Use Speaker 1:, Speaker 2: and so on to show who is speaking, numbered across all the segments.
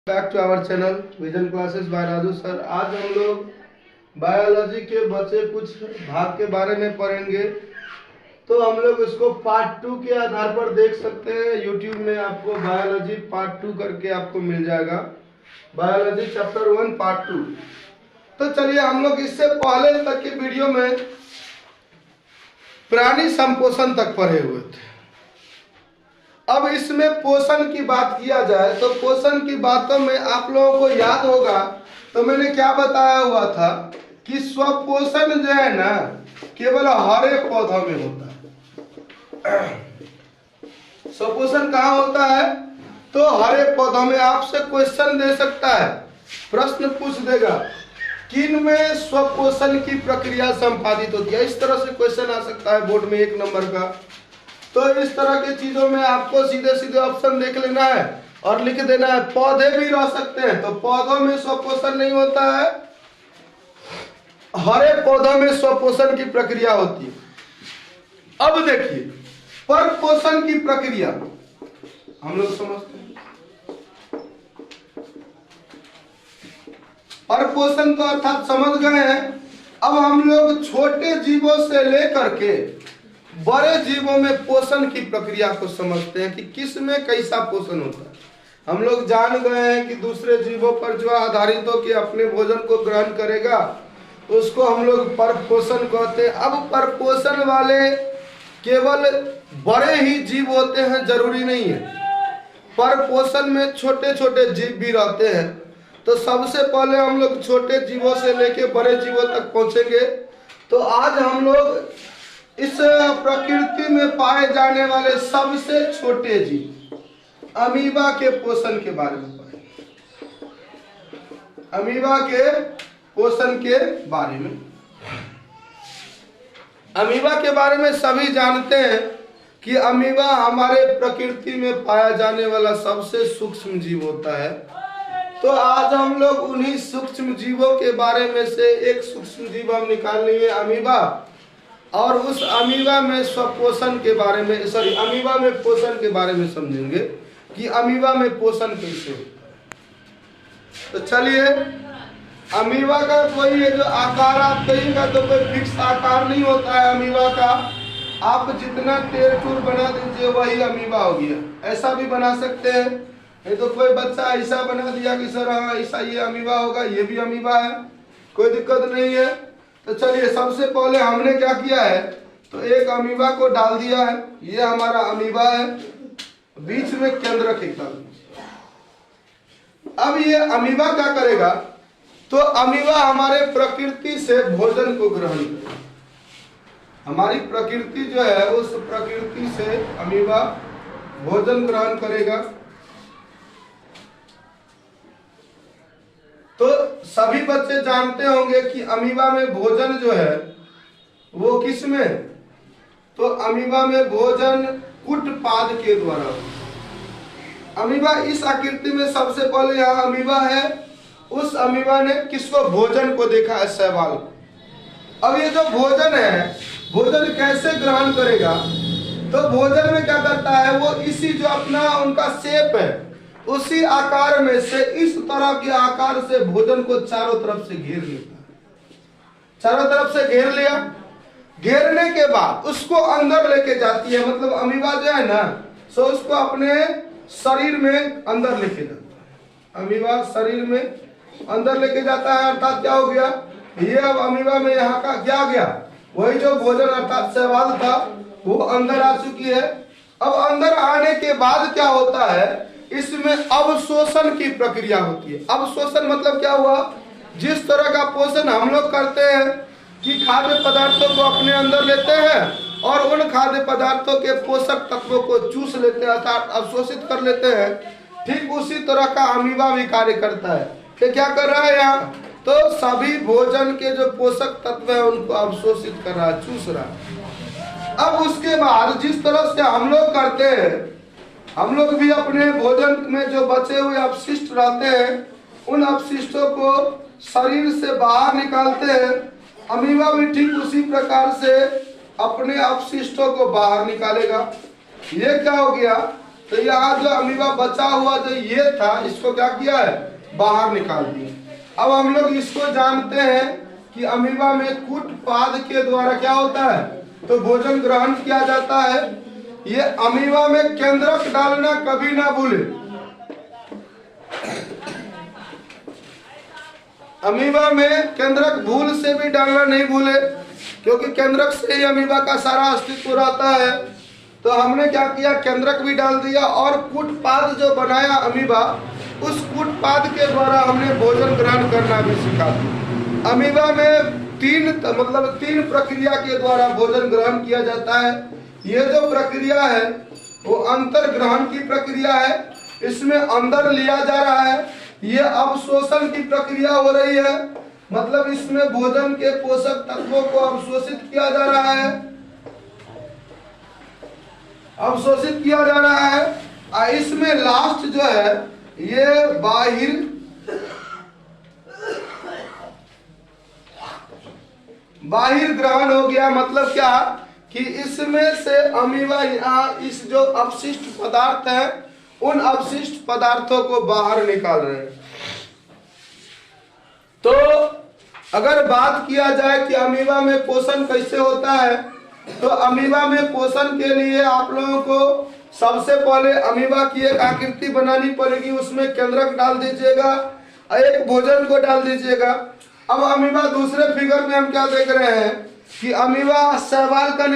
Speaker 1: Back to our channel vision classes by Raju sir. आज हम लोग बायोलॉजी के बचे कुछ भाग के बारे में पढ़ेंगे। तो हम लोग इसको पार्ट 2 के आधार पर देख सकते हैं। यूट्यूब में आपको बायोलॉजी पार्ट 2 करके आपको मिल जाएगा, बायोलॉजी चैप्टर 1 पार्ट 2। तो चलिए, हम लोग इससे पहले तक के वीडियो में प्राणी संपोषण तक पढ़े हुए थे। अब इसमें पोषण की बात किया जाए तो पोषण की बातों में आप लोगों को याद होगा तो मैंने क्या बताया हुआ था कि स्वपोषण जो है ना केवल हरे पौधों में होता है। स्वपोषण कहाँ होता है? तो हरे पौधों में। आपसे क्वेश्चन दे सकता है, प्रश्न पूछ देगा, किन में स्वपोषण की प्रक्रिया संपादित होती है। इस तरह से क्वेश्चन आ सकता है बोर्ड में 1 नंबर का। तो इस तरह की चीजों में आपको सीधे सीधे ऑप्शन देख लेना है और लिख देना है। पौधे भी रह सकते हैं, तो पौधों में स्वपोषण नहीं होता है, हरे पौधों में स्वपोषण की प्रक्रिया होती है। अब देखिए, परपोषण की प्रक्रिया हम लोग समझते हैं। परपोषण तो अर्थात समझ गए हैं। अब हम लोग छोटे जीवों से लेकर के बड़े जीवों में पोषण की प्रक्रिया को समझते हैं कि किस में कैसा पोषण होता है। हम लोग जान गए हैं कि दूसरे जीवों पर जो आधारित हो कि अपने भोजन को ग्रहण करेगा उसको हम लोग परपोषण कहते हैं। अब परपोषण वाले केवल बड़े ही जीव होते हैं, जरूरी नहीं है। परपोषण में छोटे छोटे जीव भी रहते हैं। तो सबसे पहले हम लोग छोटे जीवों से लेके बड़े जीवों तक पहुंचेंगे। तो आज हम लोग इस प्रकृति में पाए जाने वाले सबसे छोटे जीव अमीबा के पोषण के बारे में पढ़ेंगे। अमीबा के पोषण के बारे में। अमीबा के बारे में सभी जानते हैं कि अमीबा हमारे प्रकृति में पाया जाने वाला सबसे सूक्ष्म जीव होता है। तो आज हम लोग उन्हीं सूक्ष्म जीवों के बारे में से एक सूक्ष्म जीव हम निकाल लेंगे, अमीबा। और उस अमीबा में स्वपोषण के बारे में अमीबा में पोषण के बारे में समझेंगे कि अमीबा में पोषण कैसे होता है। तो चलिए, अमीबा का कोई ये जो आकार आप कहिएगा तो कोई फिक्स आकार नहीं होता है अमीबा का। आप जितना टेढ़ टूर बना दीजिए वही अमीबा हो गया। ऐसा भी बना सकते हैं, नहीं तो कोई बच्चा ऐसा बना दिया कि सर हाँ ऐसा ये अमीबा होगा, ये भी अमीबा है, कोई दिक्कत नहीं है। तो चलिए, सबसे पहले हमने क्या किया है तो एक अमीबा को डाल दिया है। ये हमारा अमीबा है, बीच में केंद्रक एकदम। अब ये अमीबा क्या करेगा तो अमीबा हमारे प्रकृति से भोजन को ग्रहण करेगा। हमारी प्रकृति जो है उस प्रकृति से अमीबा भोजन ग्रहण करेगा। तो सभी बच्चे जानते होंगे कि अमीबा में भोजन जो है वो किस में, तो अमीबा में भोजन कुटपाद के द्वारा। अमीबा इस आकृति में सबसे पहले यहाँ अमीबा है, उस अमीबा ने किसको, भोजन को देखा है, शैवाल। अब ये जो भोजन है, भोजन कैसे ग्रहण करेगा तो भोजन में क्या करता है वो इसी जो अपना उनका शेप है उसी आकार में से इस तरह के आकार से भोजन को चारों तरफ से घेर लेता है। चारों तरफ से घेर लिया, घेरने के बाद उसको अंदर लेके जाती है। मतलब अमीबा जो है ना सो उसको अपने शरीर में अंदर लेके जाता है। अमीबा शरीर में अंदर लेके जाता है, अर्थात क्या हो गया ये अब अमीबा में यहाँ का क्या गया, वही जो भोजन अर्थात शैवाल था वो अंदर आ चुकी है। अब अंदर आने के बाद क्या होता है, इसमें अवशोषण की प्रक्रिया होती है। अवशोषण मतलब क्या हुआ, जिस तरह का पोषण हम लोग करते हैं कि खाद्य पदार्थों को अपने अंदर लेते हैं और उन खाद्य पदार्थों के पोषक तत्वों को चूस लेते हैं अर्थात अवशोषित कर लेते हैं, ठीक उसी तरह का अमीबा भी कार्य करता है। कि क्या कर रहा है यहाँ, तो सभी भोजन के जो पोषक तत्व है उनको अवशोषित कर रहा है, चूस रहा है। अब उसके बाद जिस तरह से हम लोग करते हैं, हम लोग भी अपने भोजन में जो बचे हुए अपशिष्ट रहते हैं उन अपशिष्टों को शरीर से बाहर निकालते हैं। अमीबा भी ठीक उसी प्रकार से अपने अपशिष्टों को बाहर निकालेगा। ये क्या हो गया, तो यहाँ जो अमीबा बचा हुआ जो ये था, इसको क्या किया है, बाहर निकाल दिया। अब हम लोग इसको जानते हैं कि अमीबा में कूटपाद के द्वारा क्या होता है, तो भोजन ग्रहण किया जाता है। ये अमीबा में केंद्रक डालना कभी ना भूले। अमीबा में केंद्रक भूल से भी डालना नहीं भूले, क्योंकि केंद्रक से ही अमीबा का सारा अस्तित्व रहता है। तो हमने क्या किया, केंद्रक भी डाल दिया और कूटपाद जो बनाया अमीबा, उस कूटपाद के द्वारा हमने भोजन ग्रहण करना भी सिखा दिया। अमीबा में तीन प्रक्रिया के द्वारा भोजन ग्रहण किया जाता है। ये जो प्रक्रिया है वो अंतर ग्रहण की प्रक्रिया है, इसमें अंदर लिया जा रहा है। ये अवशोषण की प्रक्रिया हो रही है, मतलब इसमें भोजन के पोषक तत्वों को अवशोषित किया जा रहा है, अवशोषित किया जा रहा है। और इसमें लास्ट जो है ये बाहिर ग्रहण हो गया। मतलब क्या कि इसमें से अमीबा यहाँ इस जो अपशिष्ट पदार्थ है, उन अपशिष्ट पदार्थों को बाहर निकाल रहे हैं। तो अगर बात किया जाए कि अमीबा में पोषण कैसे होता है, तो अमीबा में पोषण के लिए आप लोगों को सबसे पहले अमीबा की एक आकृति बनानी पड़ेगी, उसमें केंद्रक डाल दीजिएगा, एक भोजन को डाल दीजिएगा। अब अमीबा दूसरे फिगर में हम क्या देख रहे हैं कि अमीबा शैवाल का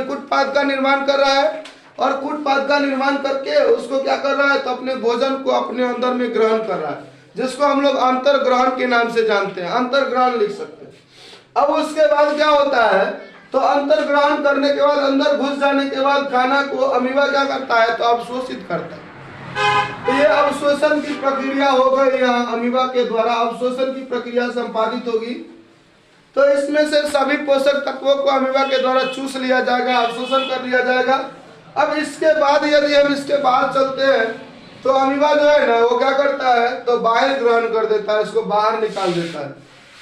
Speaker 1: कूटपाद का निर्माण कर रहा है, और कूटपाद का निर्माण करके उसको क्या कर रहा है, तो अपने भोजन को अपने अंदर में ग्रहण कर रहा है, जिसको हम लोग अंतर ग्रहण के नाम से जानते हैं, अंतर ग्रहण लिख सकते हैं। अब उसके बाद क्या होता है, तो अंतर ग्रहण करने के बाद अंदर घुस जाने के बाद खाना को अमीबा क्या करता है, तो अवशोषित करता है। तो ये अवशोषण की प्रक्रिया हो गई, यहाँ अमीबा के द्वारा अवशोषण की प्रक्रिया संपादित होगी। तो इसमें से सभी पोषक तत्वों को अमीबा के द्वारा चूस लिया जाएगा, अवशोषण कर लिया जाएगा। अब इसके बाद यदि हम इसके बाहर चलते हैं, तो अमीबा जो है ना वो क्या करता है, तो बाहर ग्रहण कर देता है, इसको बाहर निकाल देता है।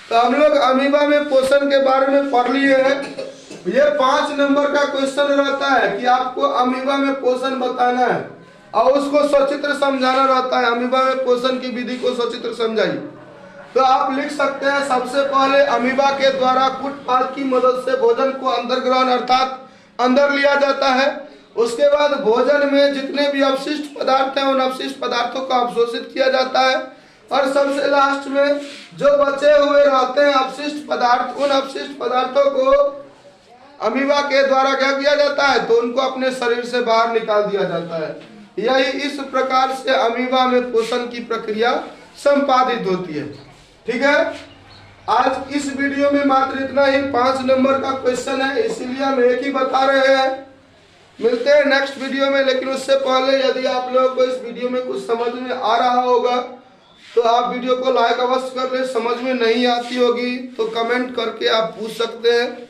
Speaker 1: तो हम लोग अमीबा में पोषण के बारे में पढ़ लिए हैं। ये 5 नंबर का क्वेश्चन रहता है कि आपको अमीबा में पोषण बताना है और उसको सचित्र समझाना रहता है। अमीबा में पोषण की विधि को सचित्र समझाइए। तो आप लिख सकते हैं, सबसे पहले अमीबा के द्वारा कूटपाद की मदद से भोजन को अंदर ग्रहण अर्थात अंदर लिया जाता है। उसके बाद भोजन में जितने भी अवशिष्ट पदार्थ हैं, उन अवशिष्ट पदार्थों को अवशोषित किया जाता है। और सबसे लास्ट में जो बचे हुए रहते हैं अवशिष्ट पदार्थ, उन अवशिष्ट पदार्थों को अमीबा के द्वारा क्या किया जाता है, तो उनको अपने शरीर से बाहर निकाल दिया जाता है। यही इस प्रकार से अमीबा में पोषण की प्रक्रिया संपादित होती है। ठीक है, आज इस वीडियो में मात्र इतना ही 5 नंबर का क्वेश्चन है, इसीलिए हम एक ही बता रहे हैं। मिलते हैं नेक्स्ट वीडियो में, लेकिन उससे पहले यदि आप लोगों को इस वीडियो में कुछ समझ में आ रहा होगा तो आप वीडियो को लाइक अवश्य कर ले। समझ में नहीं आती होगी तो कमेंट करके आप पूछ सकते हैं।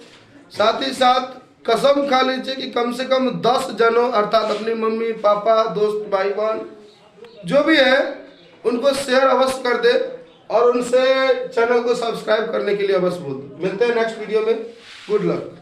Speaker 1: साथ ही साथ कसम खा लीजिए कि कम से कम 10 जनों अर्थात अपनी मम्मी पापा दोस्त भाई बहन जो भी है उनको शेयर अवश्य कर दे और उनसे चैनल को सब्सक्राइब करने के लिए अवश्य बोल दो। मिलते हैं नेक्स्ट वीडियो में। Good luck.